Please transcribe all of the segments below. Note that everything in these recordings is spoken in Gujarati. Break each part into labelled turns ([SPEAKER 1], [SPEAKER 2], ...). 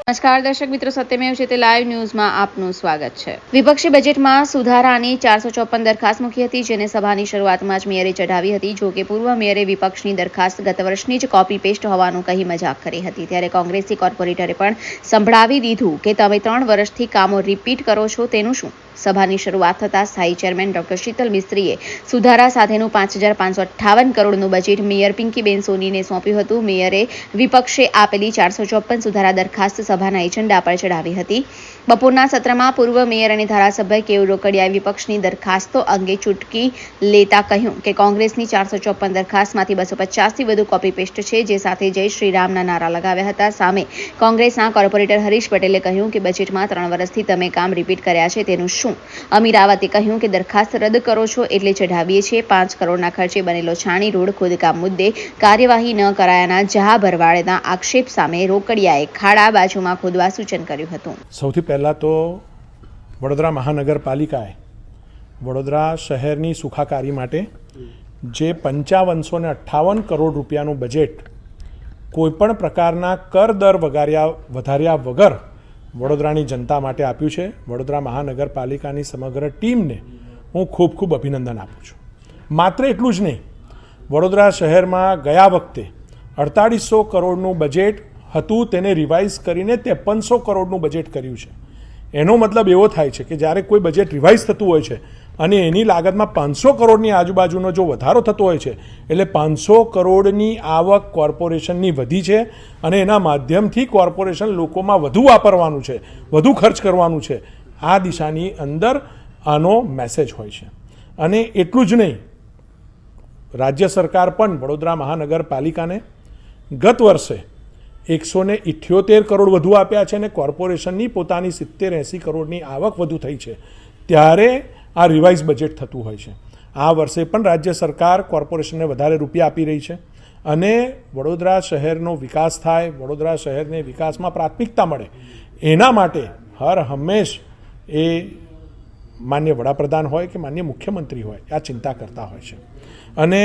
[SPEAKER 1] નમસ્કાર દર્શક મિત્રો, સત્યમેવ જયતે લાઈવ ન્યૂઝમાં આપનું સ્વાગત છે। વિપક્ષી બજેટમાં સુધારાની 454 દરખાસ્ત મૂકી હતી, જેને સભાની શરૂઆતમાં જ મેયરે ચઢાવી હતી। જો કે પૂર્વ મેયરે વિપક્ષની દરખાસ્ત ગત વર્ષની જ કોપી પેસ્ટ હોવાનું કહી મજાક કરી હતી। ત્યારે કોંગ્રેસી કોર્પોરેટરે પણ સંભળાવી દીધું કે તમે 3 વર્ષથી કામો રિપીટ કરો છો તેનું શું। સભાની શરૂઆત થતાં સ્થાયી ચેરમેન ડોક્ટર શીતલ મિસ્ત્રીએ સુધારા સાથેનું 5558 કરોડનું બજેટ મેયર પિંકીબેન સોનીને સોંપ્યું હતું। મેયરે વિપક્ષે આપેલી 454 સુધારા દરખાસ્ત સભાના એજન્ડા પર ચઢાવી હતી। બપોરના સત્રમાં પૂર્વ મેયર અને ધારાસભ્ય કેયુર રોકડિયાએ વિપક્ષની દરખાસ્તો અંગે ચૂટકી લેતા કહ્યું કે કોંગ્રેસની 454 દરખાસ્તમાંથી 250થી વધુ કોપી પેસ્ટ છે, જે સાથે જય શ્રી રામના નારા લગાવ્યા હતા। સામે કોંગ્રેસના કોર્પોરેટર હરીશ પટેલે કહ્યું કે બજેટમાં 3 વર્ષથી તમે કામ રિપીટ કર્યા છે તેનું શું। અમીરાવતે કહ્યું કે દરખાસ્ત રદ કરો છો એટલે ચઢાવીએ છીએ। 5 કરોડના ખર્ચે બનેલો છાણી રોડ ખોદકામ મુદ્દે કાર્યવાહી ન કરાયાના જહા ભરવાડના આક્ષેપ સામે રોકડિયાએ ખાડા બાજુમાં ખોદવા સૂચન કર્યું હતું।
[SPEAKER 2] સૌથી પહેલાં તો વડોદરા મહાનગરપાલિકાએ વડોદરા શહેરની સુખાકારી માટે જે 5558 કરોડ રૂપિયાનું બજેટ કોઈપણ પ્રકારના કર દર વધાર્યા વગર વડોદરાની જનતા માટે આપ્યું છે। વડોદરા મહાનગરપાલિકાની સમગ્ર ટીમને હું ખૂબ ખૂબ અભિનંદન આપું છું। માત્ર એટલું જ નહીં, વડોદરા શહેરમાં ગયા વખતે 4800 કરોડનું બજેટ હતું, તેને રિવાઇઝ કરીને 5300 કરોડનું બજેટ કર્યું છે। એનો મતલબ એવો થાય છે કે જ્યારે કોઈ બજેટ રિવાઇઝ થતું હોય છે અને એની લાગતમાં 500 કરોડની આજુબાજુનો જો વધારો થતો હોય છે, એટલે 500 કરોડની આવક કોર્પોરેશનની વધી છે અને એના માધ્યમથી કોર્પોરેશન લોકોમાં વધુ વાપરવાનું છે, વધુ ખર્ચ કરવાનું છે। આ દિશાની અંદર આનો મેસેજ હોય છે। અને એટલું જ નહીં, રાજ્ય સરકાર પણ વડોદરા મહાનગરપાલિકાને ગત વર્ષે 178 કરોડ વધુ આપ્યા છે અને કોર્પોરેશનની પોતાની 70-80 કરોડની આવક વધુ થઈ છે, ત્યારે આ રિવાઇઝ બજેટ થતું હોય છે। આ વર્ષે પણ રાજ્ય સરકાર કોર્પોરેશનને વધારે રૂપિયા આપી રહી છે અને વડોદરા શહેરનો વિકાસ થાય, વડોદરા શહેરને વિકાસમાં પ્રાથમિકતા મળે, એના માટે હર હંમેશ એ માન્ય વડાપ્રધાન હોય કે માન્ય મુખ્યમંત્રી હોય આ ચિંતા કરતા હોય છે। અને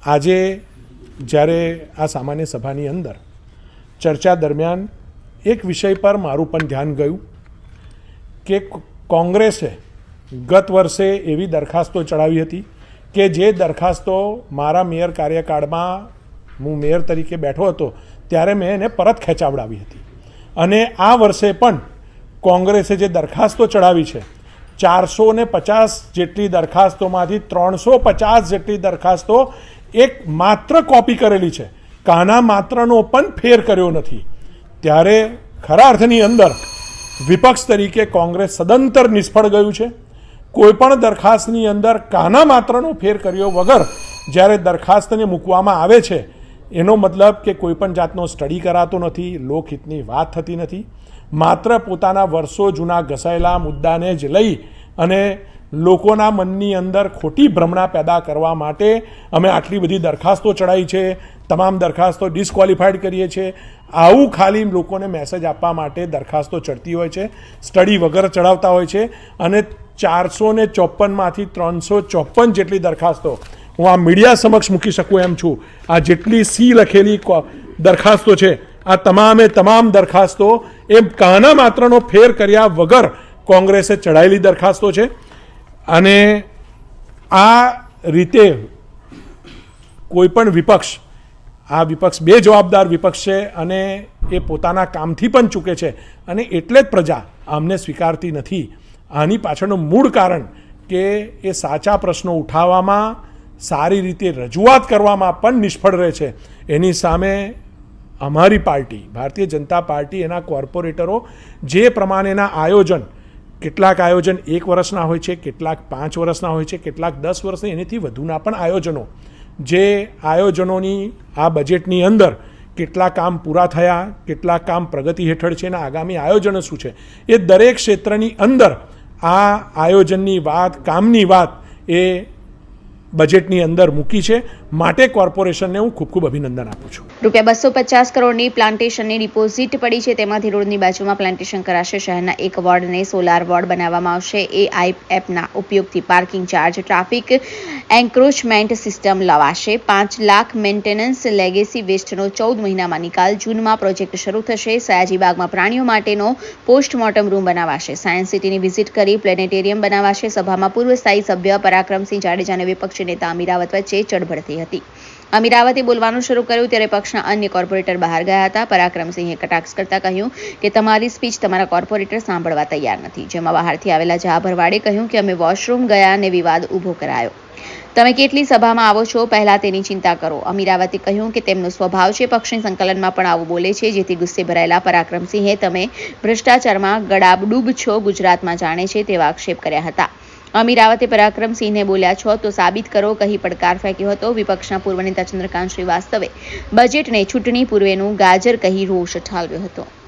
[SPEAKER 2] આજે જ્યારે આ સામાન્ય સભાની અંદર ચર્ચા દરમિયાન એક વિષય પર મારું પણ ધ્યાન ગયું કે કોંગ્રેસે ગત વર્ષે એવી દરખાસ્તો ચડાવી હતી કે જે દરખાસ્તો મારા મેયર કાર્યકાળમાં હું મેયર તરીકે બેઠો હતો ત્યારે મેં એને પરત ખેંચાવડાવી હતી। અને આ વર્ષે પણ કોંગ્રેસે જે દરખાસ્તો ચડાવી છે, 450 જેટલી દરખાસ્તોમાંથી 350 જેટલી દરખાસ્તો એક માત્ર કોપી કરેલી છે, કાના માત્રનો પણ ફેર કર્યો નથી। ત્યારે ખરા અર્થની અંદર વિપક્ષ તરીકે કોંગ્રેસ સદંતર નિષ્ફળ ગયું છે। કોઈપણ દરખાસ્તની અંદર કાના માત્રનો ફેર કર્યો વગર જ્યારે દરખાસ્તને મૂકવામાં આવે છે, એનો મતલબ કે કોઈપણ જાતનો સ્ટડી કરાતો નથી, લોકહિતની વાત થતી નથી, માત્ર પોતાના વર્ષો જૂના ઘસાયેલા મુદ્દાને જ લઈ અને લોકોના મનની અંદર ખોટી ભ્રમણા પેદા કરવા માટે અમે આટલી બધી દરખાસ્તો ચડાવી છે, તમામ દરખાસ્તો ડિસ્ક્વોલિફાઈડ કરીએ છીએ, આવું ખાલી લોકોને મેસેજ આપવા માટે દરખાસ્તો ચડતી હોય છે, સ્ટડી વગર ચડાવતા હોય છે। અને 454માંથી 354 જેટલી દરખાસ્તો હું આ મીડિયા સમક્ષ મૂકી શકું એમ છું। આ જેટલી સી લખેલી દરખાસ્તો છે, આ તમામે તમામ દરખાસ્તો એ કાના માત્રનો ફેર કર્યા વગર કોંગ્રેસે ચડાયેલી દરખાસ્તો છે। અને આ રીતે કોઈપણ વિપક્ષ, આ વિપક્ષ બે જવાબદાર વિપક્ષ છે અને એ પોતાના કામથી પણ ચૂકે છે અને એટલે જ પ્રજા આમને સ્વીકારતી નથી। આની પાછળનું મૂળ કારણ કે એ સાચા પ્રશ્નો ઉઠાવવામાં, સારી રીતે રજૂઆત કરવામાં પણ નિષ્ફળ રહે છે। એની સામે અમારી પાર્ટી ભારતીય જનતા પાર્ટી, એના કોર્પોરેટરો જે પ્રમાણેના આયોજન, કેટલાક આયોજન 1 વર્ષના હોય છે, કેટલાક 5 વર્ષના હોય છે, કેટલાક 10 વર્ષના, એનાથી વધુના પણ આયોજનો, જે આયોજનોની આ બજેટની અંદર કેટલા કામ પૂરા થયા, કેટલા કામ પ્રગતિ હેઠળ છે અને આગામી આયોજનો શું છે, એ દરેક ક્ષેત્રની અંદર આ આયોજનની વાત, કામની વાત એ બજેટની અંદર મૂકી છે। માટે કોર્પોરેશનને હું ખૂબ ખૂબ અભિનંદન આપું છું.
[SPEAKER 1] ₹250 કરોડની પ્લાન્ટેશનની ડિપોઝિટ પડી છે. તેમાંથી રોડની બાજુમાં પ્લાન્ટેશન કરાશે. શહેરના એક વોર્ડને સોલાર વોર્ડ બનાવવામાં આવશે. AI એપના ઉપયોગથી parking charge, traffic encroachment system લવાશે. 5 લાખ મેન્ટેનન્સ લેગેસી વેસ્ટનો 14 મહિનામાં નિકાલ. જૂનમાં પ્રોજેક્ટ શરૂ થશે. સયાજીબાગમાં પ્રાણીઓ માટેનો પોસ્ટમોર્ટમ રૂમ બનાવાશે. સાયન્સ સિટીની વિઝિટ કરી પ્લેનેટેરિયમ બનાવાશે. સભામાં પૂર્વ સ્થાયી સભ્ય પરાક્રમસિંહ જાડેજા અને વિપક્ષી નેતા અમીરાવત વચ્ચે ચડબડ થઈ હતી. અમીરાવતે બોલવાનું શરૂ કર્યું ત્યારે પક્ષના અન્ય કોર્પોરેટર બહાર ગયા હતા. પરાક્રમસિંહે કટાક્ષ કરતા કહ્યું કે તમારી સ્પીચ તમારા કોર્પોરેટર સાંભળવા તૈયાર નથી. જેમાં બહારથી આવેલા જા ભરવાડે કહ્યું કે અમે વોશરૂમ ગયા અને વિવાદ ઊભો કરાયો. તમે કેટલી સભામાં આવો છો, પહેલા તેની ચિંતા કરો. અમીરાવતે કહ્યું કે તેમનો સ્વભાવ છે, પક્ષની સંકલનમાં પણ આવું બોલે છે. જેથી ગુસ્સે ભરાયેલા પરાક્રમસિંહે તમે ભ્રષ્ટાચારમાં ગડાબડૂબ છો, ગુજરાતમાં જાણે છે તેવા આક્ષેપ કર્યા હતા. અમીરાવતે પરાક્રમસિંહને બોલ્યા છો તો સાબિત કરો કહી પડકાર ફેંક્યો હતો. વિપક્ષના પૂર્વ નેતા ચંદ્રકાંત શ્રીવાસ્તવે બજેટને ચૂંટણી પૂર્વેનું ગાજર કહી રોષ ઠાલવ્યો હતો.